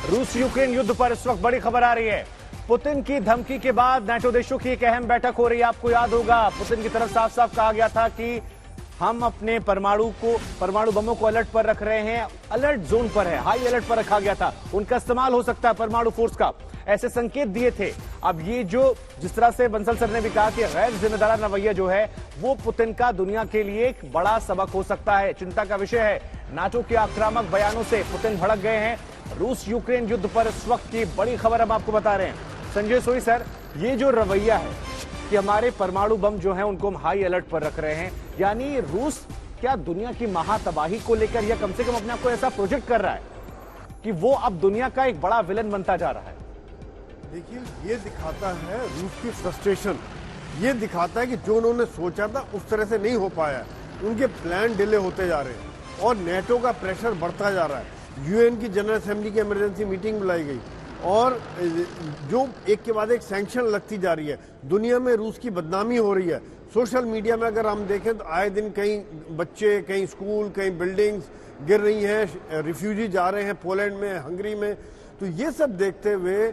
रूस यूक्रेन युद्ध पर इस वक्त बड़ी खबर आ रही है। पुतिन की धमकी के बाद नाटो देशों की एक अहम बैठक हो रही है। आपको याद होगा, पुतिन की तरफ साफ साफ कहा गया था कि हम अपने परमाणु बमों को अलर्ट पर रख रहे हैं, अलर्ट जोन पर है, हाई अलर्ट पर रखा गया था, उनका इस्तेमाल हो सकता है परमाणु फोर्स का, ऐसे संकेत दिए थे। अब ये जो जिस तरह से बंसल सर ने भी कहा कि गैर जिम्मेदाराना रवैया जो है वो पुतिन का दुनिया के लिए एक बड़ा सबक हो सकता है, चिंता का विषय है। नाटो के आक्रामक बयानों से पुतिन भड़क गए हैं। रूस यूक्रेन युद्ध पर इस वक्त की बड़ी खबर हम आपको बता रहे हैं। संजय सोई सर, ये जो रवैया है कि हमारे परमाणु बम जो हैं उनको हम हाई अलर्ट पर रख रहे हैं, यानी रूस क्या दुनिया की महातबाही को लेकर या कम से कम अपने आप को ऐसा प्रोजेक्ट कर रहा है कि वो अब दुनिया का एक बड़ा विलन बनता जा रहा है? देखिए, ये दिखाता है रूस की फ्रस्ट्रेशन, ये दिखाता है कि जो उन्होंने सोचा था उस तरह से नहीं हो पाया, उनके प्लान डिले होते जा रहे हैं और नेटो का प्रेशर बढ़ता जा रहा है। यूएन की जनरल असेंबली की इमरजेंसी मीटिंग बुलाई गई और जो एक के बाद एक सैंक्शन लगती जा रही है, दुनिया में रूस की बदनामी हो रही है। सोशल मीडिया में अगर हम देखें तो आए दिन कई बच्चे, कई स्कूल, कई बिल्डिंग्स गिर रही हैं, रिफ्यूजी जा रहे हैं पोलैंड में, हंगरी में। तो ये सब देखते हुए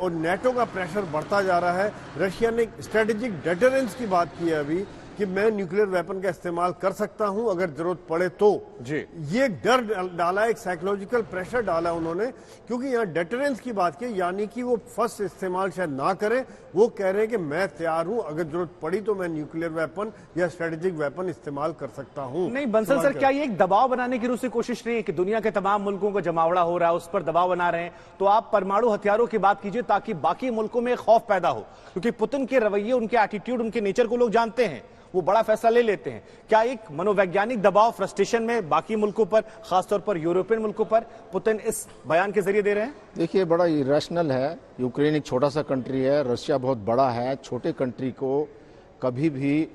और नेटो का प्रेशर बढ़ता जा रहा है। रशिया ने स्ट्रेटेजिक डेटरेंस की बात की है अभी कि मैं न्यूक्लियर वेपन का इस्तेमाल कर सकता हूं अगर जरूरत पड़े तो। जी, ये डर डाला, एक साइकोलॉजिकल प्रेशर डाला उन्होंने, क्योंकि यहाँ डेटरेंस की बात की, यानी कि वो फर्स्ट इस्तेमाल शायद ना करें। वो कह रहे हैं कि मैं तैयार हूं, अगर जरूरत पड़ी तो मैं न्यूक्लियर वेपन या स्ट्रेटेजिक वेपन इस्तेमाल कर सकता हूं। नहीं बंसल सर, क्या ये एक दबाव बनाने की रूसी कोशिश नहीं है कि दुनिया के तमाम मुल्कों को जमावड़ा हो रहा है, उस पर दबाव बना रहे हैं, तो आप परमाणु हथियारों की बात कीजिए ताकि बाकी मुल्कों में खौफ पैदा हो? क्योंकि पुतिन के रवैये, उनके एटीट्यूड, उनके नेचर को लोग जानते हैं, वो बड़ा फैसला ले लेते हैं। क्या एक मनोवैज्ञानिक दबाव, फ्रस्ट्रेशन में बाकी मुल्कों पर, खासतौर पर यूरोपियन मुल्कों पर पुतिन इस बयान के जरिए दे रहे हैं? देखिए, बड़ा इरेशनल है। यूक्रेन एक छोटा सा कंट्री है, रशिया बहुत बड़ा है। छोटे कंट्री को कभी भी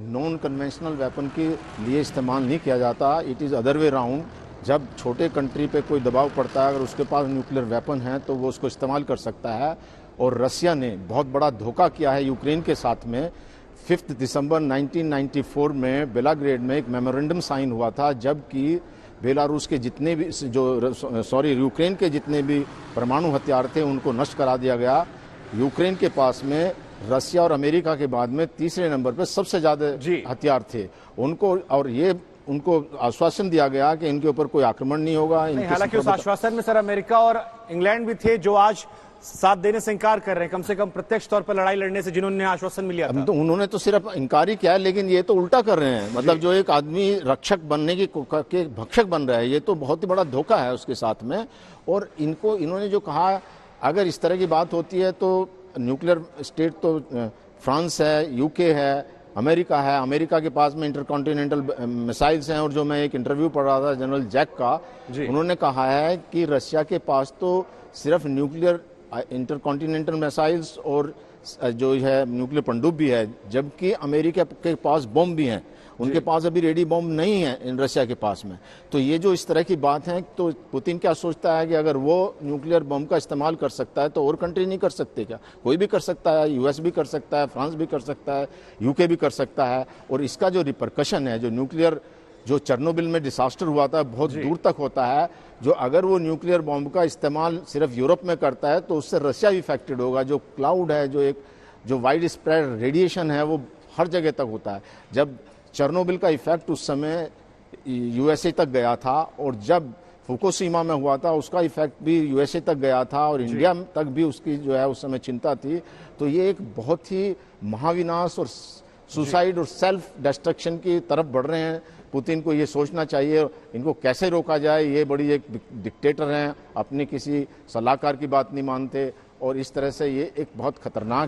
नॉन कन्वेंशनल वेपन के लिए इस्तेमाल नहीं किया जाता, it is other way round. जब छोटे कंट्री पे कोई दबाव पड़ता है, अगर उसके पास न्यूक्लियर वेपन है तो वो उसको इस्तेमाल कर सकता है। और रशिया ने बहुत बड़ा धोखा किया है यूक्रेन के साथ में। 5 दिसंबर 1994 में बेलाग्रेड में एक मेमोरेंडम साइन हुआ था, जबकि बेलारूस के जितने भी यूक्रेन के जितने भी परमाणु हथियार थे उनको नष्ट करा दिया गया। यूक्रेन के पास में रशिया और अमेरिका के बाद में तीसरे नंबर पर सबसे ज्यादा हथियार थे उनको, और ये उनको आश्वासन दिया गया कि इनके ऊपर कोई आक्रमण नहीं होगा। हालांकि उस आश्वासन में सर अमेरिका और इंग्लैंड भी थे जो आज साथ देने से इंकार कर रहे हैं, कम से कम प्रत्यक्ष तौर पर लड़ाई लड़ने से जिन्होंने आश्वासन मिला था। तो उन्होंने तो सिर्फ इंकार ही किया है, लेकिन ये तो उल्टा कर रहे हैं। मतलब जो एक आदमी रक्षक बनने के भक्षक बन रहा है, ये तो बहुत ही बड़ा धोखा है उसके साथ में। और इन्होंने जो कहा, अगर इस तरह की बात होती है तो न्यूक्लियर स्टेट तो फ्रांस है, यूके है, अमेरिका है। अमेरिका के पास में इंटरकॉन्टिनेंटल मिसाइल्स हैं। और जो मैं एक इंटरव्यू पढ़ रहा था जनरल जैक का, उन्होंने कहा है कि रशिया के पास तो सिर्फ न्यूक्लियर इंटरकॉन्टिनेंटल मिसाइल्स और जो है न्यूक्लियर पनडुब्बी भी है, जबकि अमेरिका के पास बम भी हैं। उनके पास अभी रेडी बम नहीं है इन रशिया के पास में। तो ये जो इस तरह की बात है, तो पुतिन क्या सोचता है कि अगर वो न्यूक्लियर बम का इस्तेमाल कर सकता है तो और कंट्री नहीं कर सकते क्या? कोई भी कर सकता है, यूएस भी कर सकता है, फ्रांस भी कर सकता है, यूके भी कर सकता है। और इसका जो रिपरकशन है, जो न्यूक्लियर जो चेरनोबिल में डिसास्टर हुआ था, बहुत दूर तक होता है। जो अगर वो न्यूक्लियर बॉम्ब का इस्तेमाल सिर्फ यूरोप में करता है तो उससे रशिया भी इफेक्टेड होगा। जो क्लाउड है, जो वाइड स्प्रेड रेडिएशन है, वो हर जगह तक होता है। जब चेरनोबिल का इफेक्ट उस समय यूएसए तक गया था, और जब फुकुशिमा में हुआ था उसका इफेक्ट भी यूएसए तक गया था, और इंडिया तक भी उसकी जो है उस समय चिंता थी। तो ये एक बहुत ही महाविनाश और सुसाइड और सेल्फ डिस्ट्रक्शन की तरफ बढ़ रहे हैं। पुतिन को ये सोचना चाहिए इनको कैसे रोका जाए। ये बड़ी एक डिक्टेटर हैं, अपने किसी सलाहकार की बात नहीं मानते, और इस तरह से ये एक बहुत खतरनाक